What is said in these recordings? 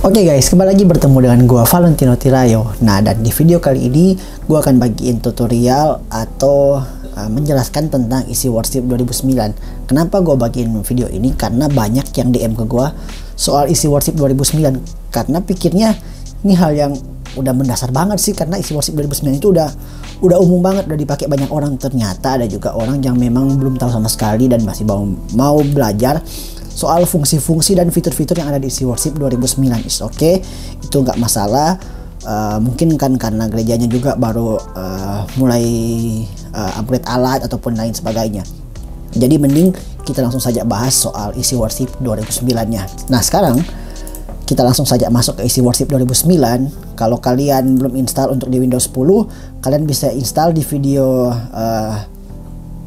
Oke guys, kembali lagi bertemu dengan gua Valentino Tirayo. Nah, dan di video kali ini gua akan bagiin tutorial atau menjelaskan tentang isi Worship 2009. Kenapa gua bagiin video ini? Karena banyak yang DM ke gua soal isi Worship 2009. Karena pikirnya ini hal yang udah mendasar banget sih, karena isi Worship 2009 itu udah umum banget, udah dipakai banyak orang. Ternyata ada juga orang yang memang belum tahu sama sekali dan masih mau belajar soal fungsi-fungsi dan fitur-fitur yang ada di isi Worship 2009. Is oke, itu nggak masalah. Mungkin kan karena gerejanya juga baru mulai upgrade alat ataupun lain sebagainya. Jadi mending kita langsung saja bahas soal isi Worship 2009-nya. Nah, sekarang kita langsung saja masuk ke isi Worship 2009. Kalau kalian belum install untuk di Windows 10, kalian bisa install di video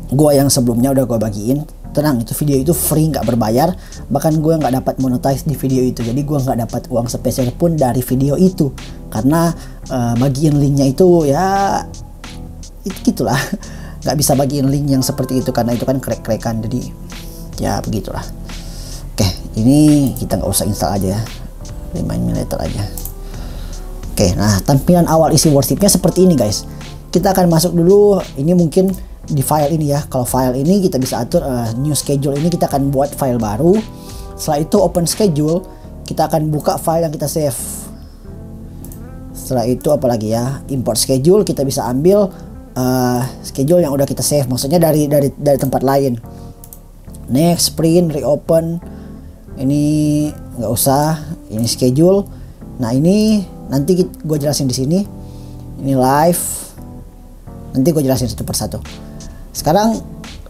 gua yang sebelumnya udah gua bagiin. Tenang, itu video itu free, nggak berbayar. Bahkan gue nggak dapat monetize di video itu, jadi gue nggak dapat uang spesial pun dari video itu, karena bagiin linknya itu ya gitulah. Nggak bisa bagiin link yang seperti itu karena itu kan crack-crackan, jadi ya begitulah. Oke, ini kita nggak usah install aja ya, remind me later aja. Oke, nah tampilan awal isi Worshipnya seperti ini guys. Kita akan masuk dulu, ini mungkin di file ini ya. Kalau file ini kita bisa atur new schedule, ini kita akan buat file baru. Setelah itu open schedule, kita akan buka file yang kita save. Setelah itu apalagi ya, import schedule, kita bisa ambil schedule yang udah kita save, maksudnya dari tempat lain. Next, print, reopen, ini nggak usah, ini schedule. Nah, ini nanti gue jelasin di sini. Ini live, nanti gue jelasin satu persatu. Sekarang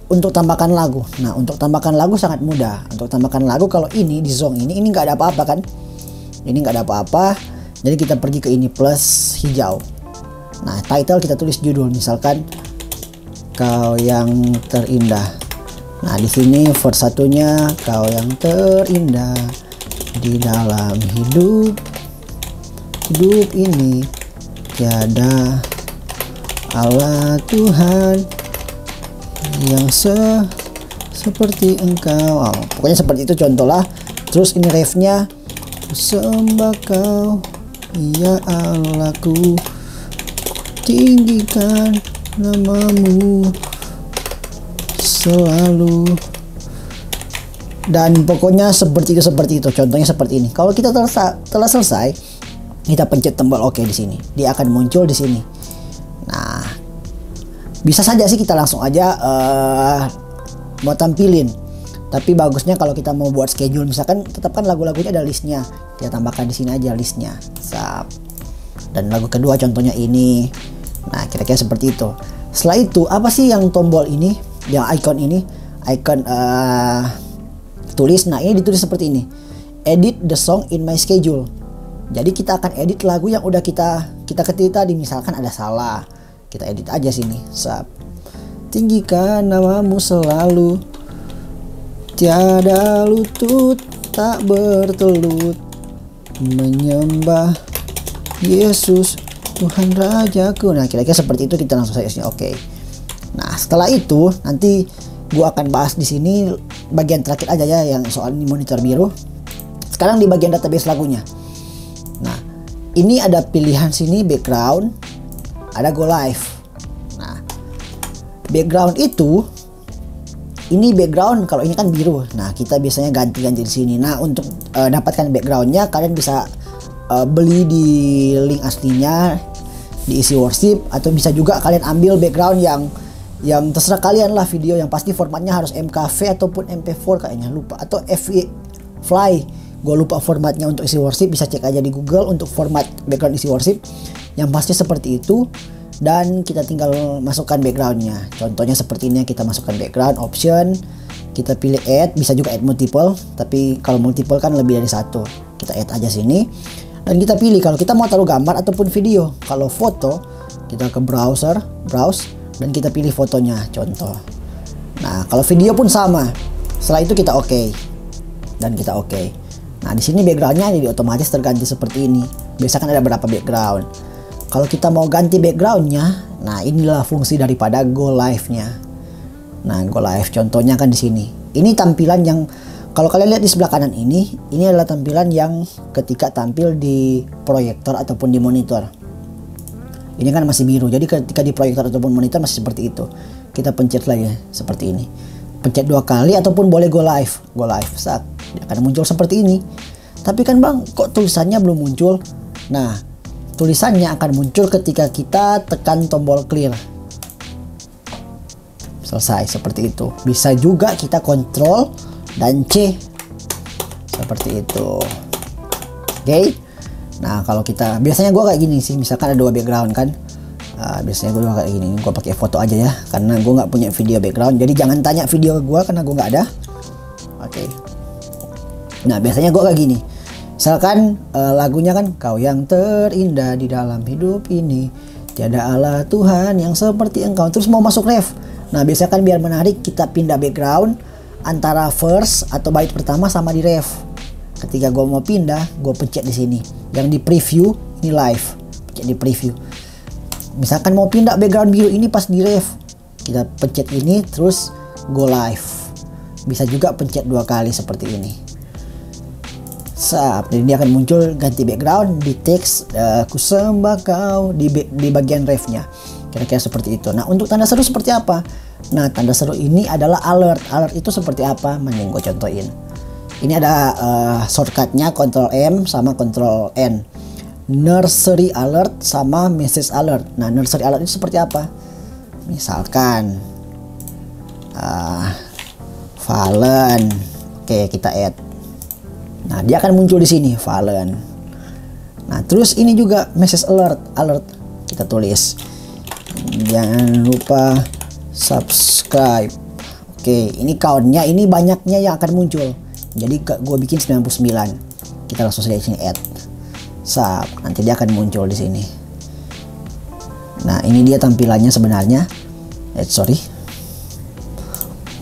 untuk tambahkan lagu. Nah, untuk tambahkan lagu sangat mudah. Untuk tambahkan lagu, kalau ini di song ini nggak ada apa-apa kan? Ini nggak ada apa-apa. Jadi kita pergi ke ini plus hijau. Nah, title kita tulis judul, misalkan Kau Yang Terindah. Nah, di sini verse satunya, Kau Yang Terindah di dalam hidup ini tiada Allah Tuhan yang seperti Engkau. Pokoknya seperti itu contoh lah. Terus ini refnya, sembah Kau ya Allahku, tinggikan namamu selalu. Dan pokoknya seperti itu. Contohnya seperti ini. Kalau kita telah selesai, kita pencet tombol oke di sini. Dia akan muncul di sini. Nah, bisa saja sih kita langsung aja mau tampilin. Tapi bagusnya kalau kita mau buat schedule, misalkan tetapkan lagu-lagunya ada listnya, kita tambahkan di sini aja listnya. Dan lagu kedua contohnya ini. Nah, kira-kira seperti itu. Setelah itu apa sih yang tombol ini, yang icon ini, icon tulis. Nah, ini ditulis seperti ini. Edit the song in my schedule. Jadi kita akan edit lagu yang udah kita ketik tadi. Misalkan ada salah, kita edit aja sini. Tinggikan namamu selalu, tiada lutut tak bertelut, menyembah Yesus Tuhan Rajaku. Nah, kira-kira seperti itu, kita langsung saja sini oke. Nah, setelah itu nanti gua akan bahas di sini bagian terakhir aja ya, yang soal ini monitor biru. Sekarang di bagian database lagunya. Nah, ini ada pilihan sini background, ada go live. Nah, background itu, ini background, kalau ini kan biru. Nah, kita biasanya ganti di sini. Nah, untuk dapatkan backgroundnya, kalian bisa beli di link aslinya di isi Worship, atau bisa juga kalian ambil background yang terserah kalian lah. Video yang pasti formatnya harus MKV ataupun MP4 kayaknya, lupa, atau Fly. Gue lupa formatnya untuk isi Worship, bisa cek aja di Google untuk format background isi Worship. Yang pasti seperti itu. Dan kita tinggal masukkan backgroundnya. Contohnya seperti ini, kita masukkan background option, kita pilih add, bisa juga add multiple, tapi kalau multiple kan lebih dari satu. Kita add aja sini, dan kita pilih kalau kita mau taruh gambar ataupun video. Kalau foto, kita ke browse, dan kita pilih fotonya, contoh. Nah, kalau video pun sama. Setelah itu kita oke, dan kita oke. Nah, di sini backgroundnya jadi otomatis terganti seperti ini. Biasanya kan ada berapa background. Kalau kita mau ganti backgroundnya, nah inilah fungsi daripada go live-nya. Nah, go live contohnya kan di sini. Ini tampilan yang Kalau kalian lihat di sebelah kanan ini adalah tampilan yang ketika tampil di proyektor ataupun di monitor. Ini kan masih biru, jadi ketika di proyektor ataupun monitor masih seperti itu. Kita pencet lagi seperti ini. Pencet 2 kali ataupun boleh go live. Go live, saat dia akan muncul seperti ini. Tapi kan bang, kok tulisannya belum muncul? Nah, tulisannya akan muncul ketika kita tekan tombol clear. Selesai, seperti itu. Bisa juga kita kontrol dan C seperti itu. Oke. Nah, kalau kita biasanya gue kayak gini sih, misalkan ada 2 background kan, biasanya gue kayak gini. Gue pakai foto aja ya, karena gue nggak punya video background. Jadi jangan tanya video gue karena gue nggak ada. Oke. Nah, biasanya gue kayak gini. Misalkan lagunya kan, kau yang terindah di dalam hidup ini, tiada Allah Tuhan yang seperti engkau. Terus mau masuk ref. Nah, biasanya kan biar menarik kita pindah background antara verse atau bait pertama sama di ref. Ketika gue mau pindah, gue pencet di sini. Yang di preview ini live, pencet di preview. Misalkan mau pindah background biru ini pas di ref, kita pencet ini terus go live. Bisa juga pencet 2 kali seperti ini. Jadi dia akan muncul ganti background di teks ku sembah kau di bagian refnya. Kira-kira seperti itu. Nah, untuk tanda seru seperti apa? Nah, tanda seru ini adalah alert. Alert itu seperti apa? Mending gue contohin. Ini ada shortcutnya Ctrl M sama Ctrl N. Nursery alert sama message alert. Nah, nursery alert itu seperti apa? Misalkan Valen. Oke, kita add. Nah, dia akan muncul di sini Valen. Nah, terus ini juga message alert. Kita tulis. Jangan lupa subscribe. Oke, ini countnya, ini banyaknya yang akan muncul. Jadi gue bikin 99. Kita langsung saja sini add. Nanti dia akan muncul di sini. Nah, ini dia tampilannya sebenarnya. Sorry.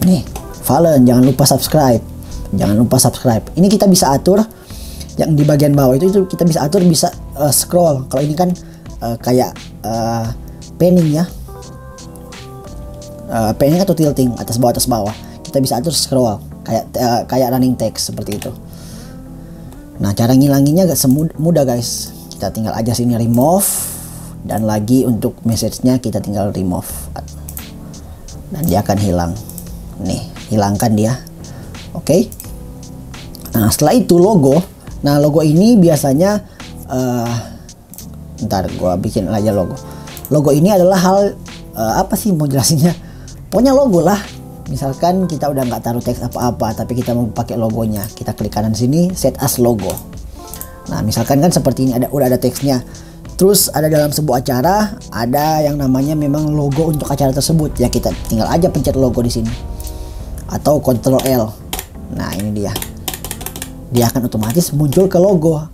Nih, Valen, jangan lupa subscribe. Jangan lupa subscribe. Ini kita bisa atur yang di bagian bawah itu kita bisa atur, bisa scroll. Kalau ini kan kayak panning ya. Panning atau tilting atas bawah. Kita bisa atur scroll kayak running text seperti itu. Nah, cara ngilanginnya gak semudah guys. Kita tinggal aja sini remove, dan lagi untuk message-nya kita tinggal remove dan dia akan hilang. Nih, hilangkan dia. Oke. Nah, setelah itu logo. Nah, logo ini biasanya ntar gua bikin aja logo. Logo ini adalah hal apa sih mau jelasinnya? Pokoknya logo lah. Misalkan kita udah nggak taruh teks apa-apa, tapi kita mau pakai logonya, kita klik kanan sini, set as logo. Nah, misalkan kan seperti ini, udah ada teksnya. Terus ada dalam sebuah acara, ada yang namanya memang logo untuk acara tersebut. Ya, kita tinggal aja pencet logo di sini. Atau Ctrl L. Nah, ini dia. Dia akan otomatis muncul ke logo.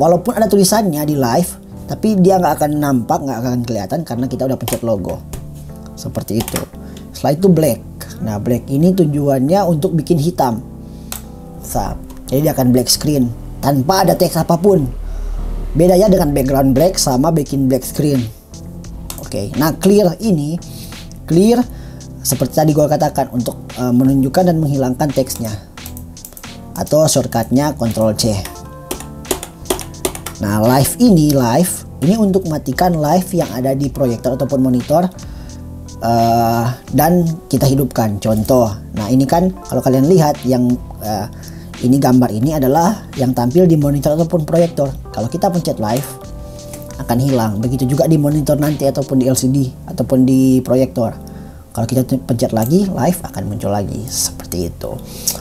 Walaupun ada tulisannya di live, tapi dia nggak akan nampak, nggak akan kelihatan karena kita udah pencet logo. Seperti itu. Setelah itu black. Nah, black ini tujuannya untuk bikin hitam. Jadi dia akan black screen tanpa ada teks apapun. Bedanya dengan background black sama bikin black screen. Oke. Nah, clear ini, clear seperti tadi gue katakan untuk menunjukkan dan menghilangkan teksnya. Atau shortcutnya Ctrl C. Nah, live ini untuk matikan live yang ada di proyektor ataupun monitor. Dan kita hidupkan. Contoh, nah ini kan kalau kalian lihat yang ini gambar ini adalah yang tampil di monitor ataupun proyektor. Kalau kita pencet live akan hilang. Begitu juga di monitor nanti ataupun di LCD ataupun di proyektor. Kalau kita pencet lagi live akan muncul lagi seperti itu.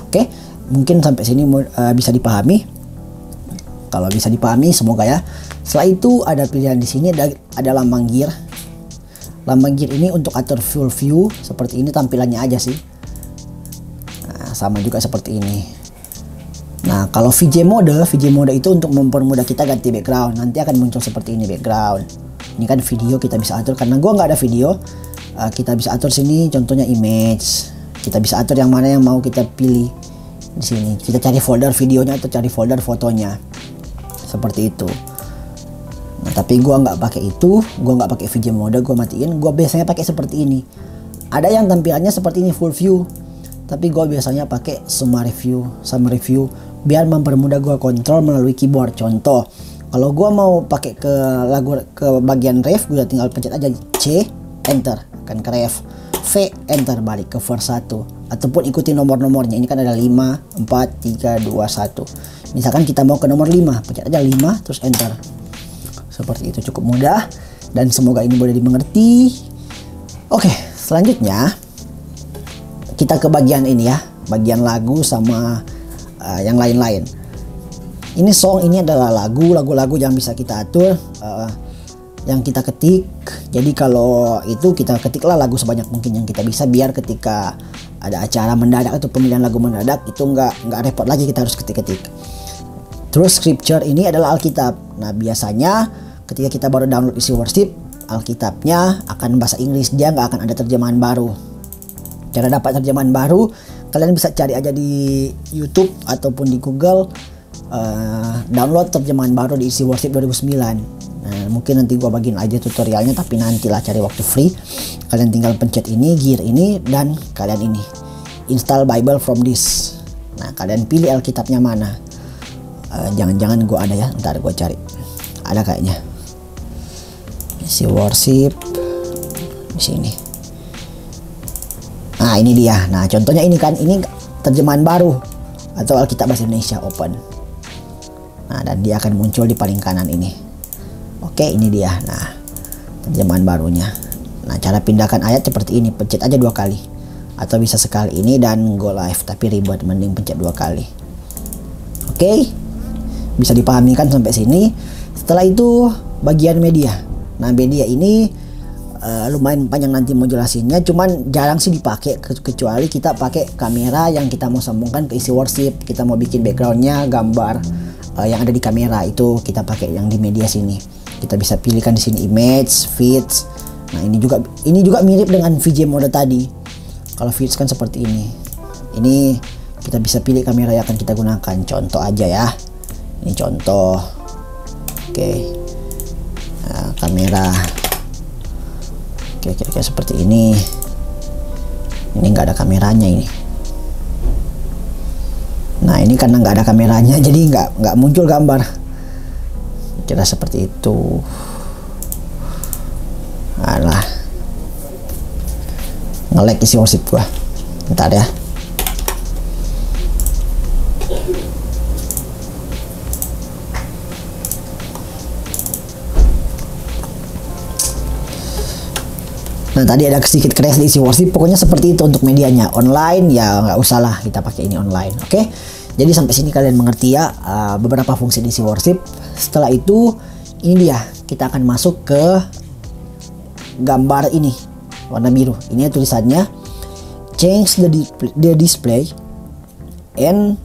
Oke, mungkin sampai sini bisa dipahami. Kalau bisa dipahami semoga ya. Setelah itu ada pilihan di sini, ada lambang gear. Lambang gear ini untuk atur full view seperti ini tampilannya aja sih. Nah, sama juga seperti ini. Nah, kalau VJ mode itu untuk mempermudah kita ganti background. Nanti akan muncul seperti ini background. Ini kan video kita bisa atur, karena gua nggak ada video. Kita bisa atur sini contohnya image. Kita bisa atur yang mana yang mau kita pilih di sini. Kita cari folder videonya atau cari folder fotonya. Seperti itu. Nah, tapi gua nggak pakai itu, gua nggak pakai VJ mode, gua matiin. Gua biasanya pakai seperti ini. Ada yang tampilannya seperti ini full view, tapi gue biasanya pakai summary view biar mempermudah gue kontrol melalui keyboard. Contoh, kalau gue mau pakai ke bagian ref, gue tinggal pencet aja C, enter, akan ke ref, V, enter, balik ke verse 1, ataupun ikuti nomor-nomornya. Ini kan ada 5, 4, 3, 2, 1. Misalkan kita mau ke nomor 5, pencet aja 5 terus enter. Seperti itu, cukup mudah dan semoga ini boleh dimengerti. Oke, selanjutnya kita ke bagian ini ya, bagian lagu sama yang lain-lain. Ini song, ini adalah lagu-lagu yang bisa kita atur, yang kita ketik. Jadi kalau itu kita ketiklah lagu sebanyak mungkin yang kita bisa, biar ketika ada acara mendadak atau pemilihan lagu mendadak itu nggak repot lagi kita harus ketik-ketik. Terus scripture ini adalah Alkitab. Nah biasanya ketika kita baru download isi worship, Alkitabnya akan bahasa Inggris, dia nggak akan ada terjemahan baru. Cara dapat terjemahan baru, kalian bisa cari aja di YouTube ataupun di Google, download terjemahan baru di isi worship 2009. Nah, mungkin nanti gua bagiin aja tutorialnya, tapi nantilah cari waktu free. Kalian tinggal pencet ini, gear ini, dan kalian ini install Bible from this. Nah kalian pilih Alkitabnya mana. Jangan-jangan gua ada ya, ntar gua cari. Ada kayaknya. Isi worship di sini. Nah ini dia. Nah contohnya ini kan, ini terjemahan baru atau Alkitab bahasa Indonesia, open. Nah dan dia akan muncul di paling kanan ini. Oke, ini dia. Nah terjemahan barunya. Nah cara pindahkan ayat seperti ini, pencet aja 2 kali atau bisa sekali ini dan go live, tapi ribet, mending pencet 2 kali. Oke, bisa dipahami kan sampai sini. Setelah itu bagian media. Nah media ini lumayan panjang nanti mau jelasinnya, cuman jarang sih dipakai kecuali kita pakai kamera yang kita mau sambungkan ke isi worship. Kita mau bikin backgroundnya gambar yang ada di kamera, itu kita pakai yang di media sini. Kita bisa pilihkan di sini image, feeds. Nah ini juga mirip dengan VJ mode tadi. Kalau feeds kan seperti ini. Ini kita bisa pilih kamera yang akan kita gunakan. Contoh aja ya. Ini contoh. Oke. Nah, kamera. Kira-kira seperti ini. Ini nggak ada kameranya ini. Nah ini karena nggak ada kameranya, jadi nggak muncul gambar. Kira seperti itu. Alah, nge-lag isi worship gua. Bentar ya. Nah tadi ada sedikit crash di isi worship. Pokoknya seperti itu untuk medianya. Online ya nggak usah lah kita pakai ini online. Oke, jadi sampai sini kalian mengerti ya beberapa fungsi di isi worship. Setelah itu ini dia, kita akan masuk ke gambar ini warna biru. Ini tulisannya change the display and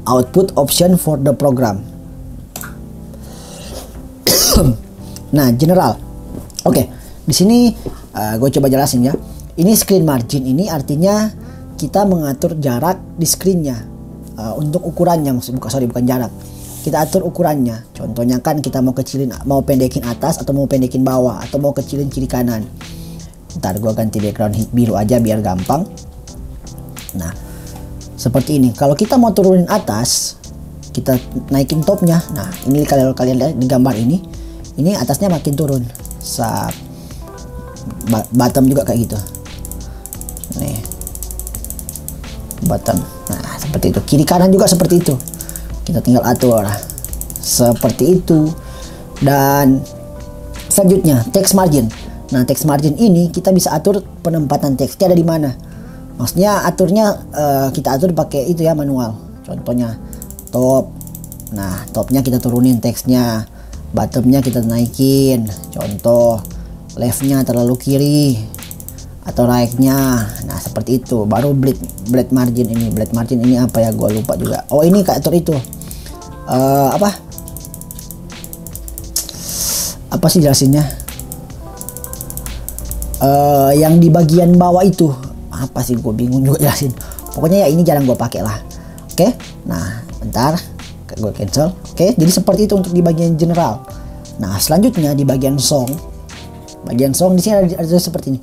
output option for the program. Nah general. Oke, di sini gue coba jelasin ya. Ini screen margin, ini artinya kita mengatur jarak di screennya untuk ukurannya. Bukan jarak, kita atur ukurannya. Contohnya kan kita mau kecilin, mau pendekin atas atau mau pendekin bawah, atau mau kecilin kiri kanan. Ntar gue ganti background biru aja biar gampang. Nah seperti ini. Kalau kita mau turunin atas, kita naikin topnya. Nah ini kalau kalian lihat di gambar ini atasnya makin turun. Bottom juga kayak gitu. Nih bottom. Nah seperti itu. Kiri kanan juga seperti itu. Kita tinggal atur seperti itu. Dan selanjutnya text margin. Nah text margin ini kita bisa atur penempatan teksnya ada di mana. Maksudnya aturnya kita atur pakai itu ya, manual. Contohnya top. Nah topnya kita turunin teksnya, bottomnya kita naikin. Contoh leftnya terlalu kiri atau right-nya. Nah seperti itu. Baru blade margin ini. Blade margin ini apa ya, gua lupa juga. Oh ini kayak atur itu apa sih jelasinnya, yang di bagian bawah itu apa sih, gue bingung juga jelasin. Pokoknya ya ini jarang gue pakai lah. Oke, nah bentar gue cancel. Oke, jadi seperti itu untuk di bagian general. Nah selanjutnya di bagian song. Bagian song di sini ada seperti ini,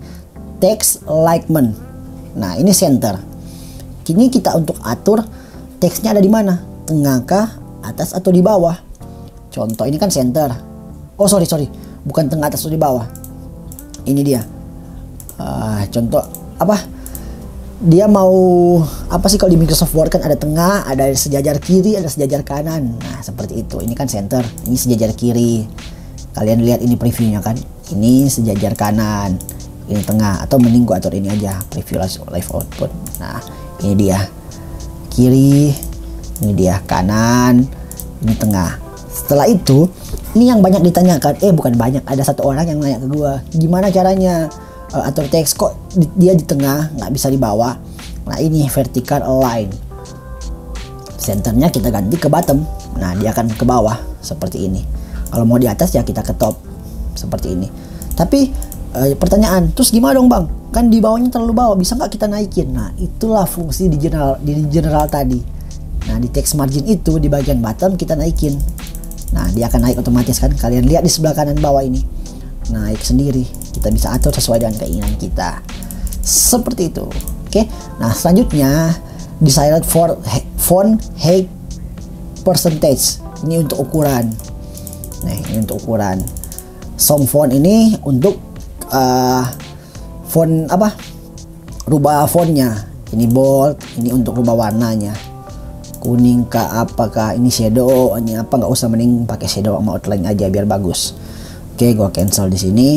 text alignment. Nah ini center. kini kita untuk atur teksnya ada di mana, tengah kah, atas atau di bawah. Contoh ini kan center. Oh sorry, bukan tengah, atas atau di bawah. Ini dia. Contoh apa? Dia mau apa sih, kalau di Microsoft Word kan ada tengah, ada sejajar kiri, ada sejajar kanan. Nah seperti itu. Ini kan center, ini sejajar kiri. Kalian lihat ini previewnya kan. Ini sejajar kanan, ini tengah. Atau mending gua atur ini aja, preview live output. Nah ini dia kiri, ini dia kanan, ini tengah. Setelah itu, ini yang banyak ditanyakan. Bukan banyak, ada satu orang yang nanya ke gua, gimana caranya atur teks kok dia di tengah, nggak bisa di bawah. Nah ini vertical align, centernya kita ganti ke bottom. Nah dia akan ke bawah seperti ini. Kalau mau di atas ya kita ke top seperti ini. Tapi pertanyaan, terus gimana dong bang, kan di bawahnya terlalu bawah, bisa nggak kita naikin? Nah itulah fungsi di general tadi. Nah di text margin itu di bagian bottom kita naikin. Nah dia akan naik otomatis kan, kalian lihat di sebelah kanan bawah ini naik sendiri. Kita bisa atur sesuai dengan keinginan kita seperti itu. Oke. Nah selanjutnya desired for font height percentage, ini untuk ukuran. Nah ini untuk ukuran. Song font ini untuk font apa, rubah fontnya. Ini bold, ini untuk rubah warnanya, kuning kah, apakah ini shadow, ini apa, nggak usah, mending pakai shadow sama outline aja biar bagus. Oke, gua cancel di sini.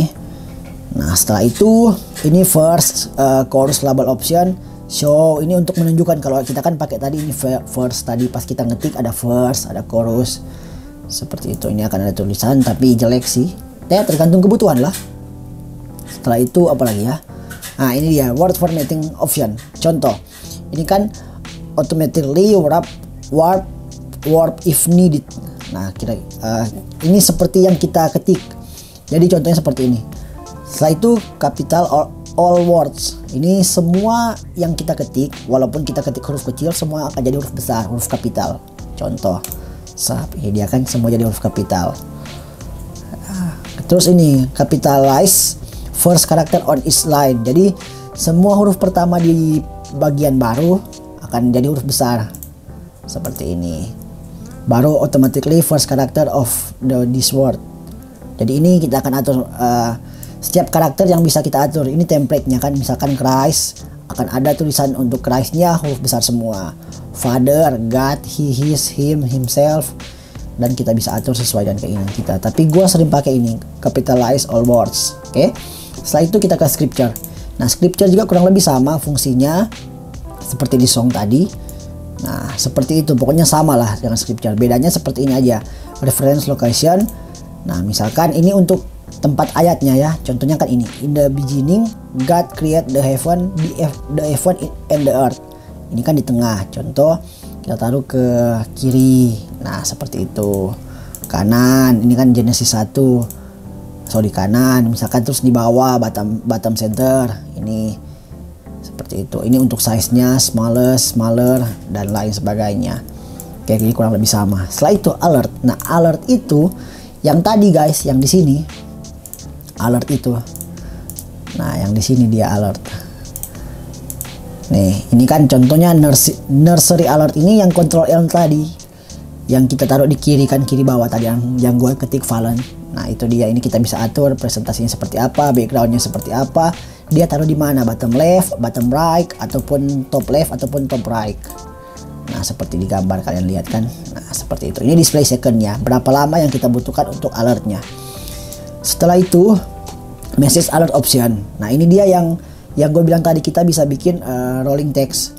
Nah setelah itu ini first chorus label option show, ini untuk menunjukkan kalau kita kan pakai tadi ini first, tadi pas kita ngetik ada first, ada chorus seperti itu. Ini akan ada tulisan tapi jelek sih, tergantung kebutuhan lah. Setelah itu apa lagi ya, nah ini dia word formatting option. Contoh ini kan automatically warp if needed. Nah ini seperti yang kita ketik, jadi contohnya seperti ini. Setelah itu capital all words, ini semua yang kita ketik, walaupun kita ketik huruf kecil semua akan jadi huruf besar, huruf kapital. Contoh ini dia kan semua jadi huruf kapital. Terus ini capitalize first character on each line, jadi semua huruf pertama di bagian baru akan jadi huruf besar seperti ini. Baru automatically first character of this word. Jadi ini kita akan atur setiap karakter yang bisa kita atur. Ini template-nya kan, misalkan Christ akan ada tulisan untuk Christ-nya huruf besar semua. Father, God, he, his, him, himself, dan kita bisa atur sesuai dengan keinginan kita. Tapi gua sering pakai ini, capitalize all words. Oke. Setelah itu kita ke scripture. Nah, scripture juga kurang lebih sama fungsinya seperti di song tadi. Nah, seperti itu, pokoknya sama lah dengan scripture. Bedanya seperti ini aja. Reference location. Nah, misalkan ini untuk tempat ayatnya ya. Contohnya kan ini. In the beginning, God create the heaven, the heaven and the earth. Ini kan di tengah. Contoh, kita taruh ke kiri. Nah, seperti itu. Kanan, ini kan Genesis 1. Di kanan. Misalkan terus di bawah, bottom center. Ini seperti itu. Ini untuk size-nya smaller dan lain sebagainya. Oke, ini kurang lebih sama. Setelah itu alert. Nah, alert itu yang tadi guys, yang di sini. Alert itu. Nah, yang di sini dia alert. Nih, ini kan contohnya nursery alert, ini yang control L tadi. Yang kita taruh di kiri kan, kiri bawah tadi yang gue ketik Valen. Nah, itu dia. Ini kita bisa atur presentasinya seperti apa, backgroundnya seperti apa. Dia taruh di mana, bottom left, bottom right, ataupun top left, ataupun top right. Nah, seperti di gambar kalian lihat kan. Nah, seperti itu. Ini display secondnya, berapa lama yang kita butuhkan untuk alertnya. Setelah itu message alert option. Nah, ini dia yang gue bilang tadi, kita bisa bikin rolling text.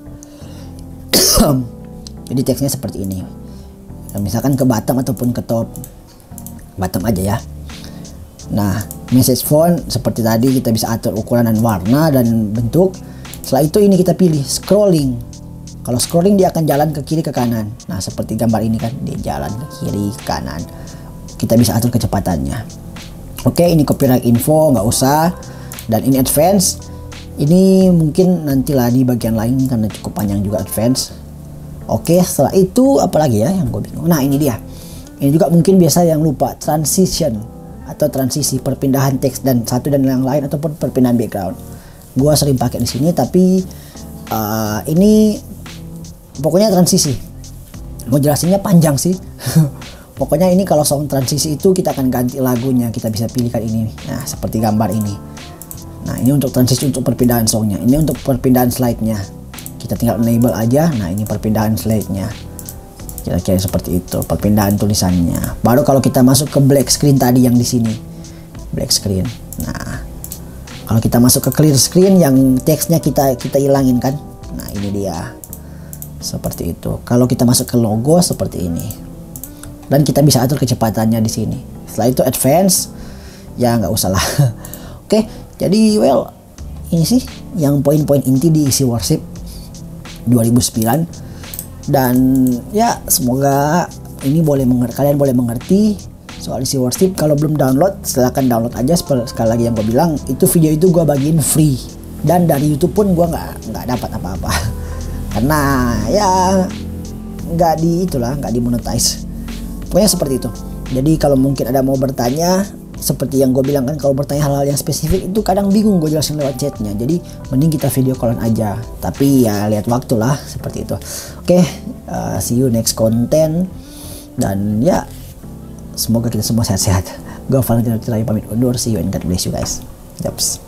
Jadi teksnya seperti ini. Misalkan ke bottom ataupun ke top. Bottom aja ya. Nah, message font seperti tadi, kita bisa atur ukuran dan warna dan bentuk. Setelah itu ini kita pilih scrolling. Kalau scrolling dia akan jalan ke kiri ke kanan. Nah, seperti gambar ini kan, dia jalan ke kiri ke kanan. Kita bisa atur kecepatannya. Oke, ini copyright info nggak usah. Dan ini advance. Ini mungkin nantilah di bagian lain karena cukup panjang juga advance. Oke, setelah itu apalagi ya yang gue bingung. Nah, ini dia. Ini juga mungkin biasa yang lupa, transition atau transisi, perpindahan teks dan satu dan yang lain, ataupun perpindahan background. Gua sering pakai di sini, tapi ini pokoknya transisi. Mau jelasinnya panjang sih. Pokoknya ini kalau song transisi itu kita akan ganti lagunya, kita bisa pilihkan ini. Nah, seperti gambar ini. Nah, ini untuk transisi, untuk perpindahan songnya. Ini untuk perpindahan slide-nya. Kita tinggal enable aja. Nah, ini perpindahan slide-nya. Kira-kira seperti itu, perpindahan tulisannya. Baru kalau kita masuk ke black screen tadi yang di sini. Black screen. Nah, kalau kita masuk ke clear screen yang teksnya kita hilangin kan. Nah, ini dia. Seperti itu. Kalau kita masuk ke logo seperti ini. Dan kita bisa atur kecepatannya di sini. Setelah itu advance, ya nggak usah lah. Oke, jadi well ini sih yang poin-poin inti di Easy Worship 2009. Dan ya semoga ini kalian boleh mengerti soal Easy Worship. Kalau belum download, silahkan download aja. Sekali lagi yang gue bilang, itu video itu gue bagiin free. Dan dari YouTube pun gue nggak dapat apa-apa. Karena ya nggak dimonetize. Pokoknya seperti itu. Jadi kalau mungkin ada mau bertanya, seperti yang gue bilang kan, kalau bertanya hal-hal yang spesifik itu kadang bingung gue jelasin lewat chatnya. Jadi mending kita video callan aja. Tapi ya lihat waktu lah, seperti itu. Oke, see you next content. Dan ya semoga kita semua sehat-sehat. Gue Valentino Tirayu pamit undur. See you and God bless you guys. Yaps.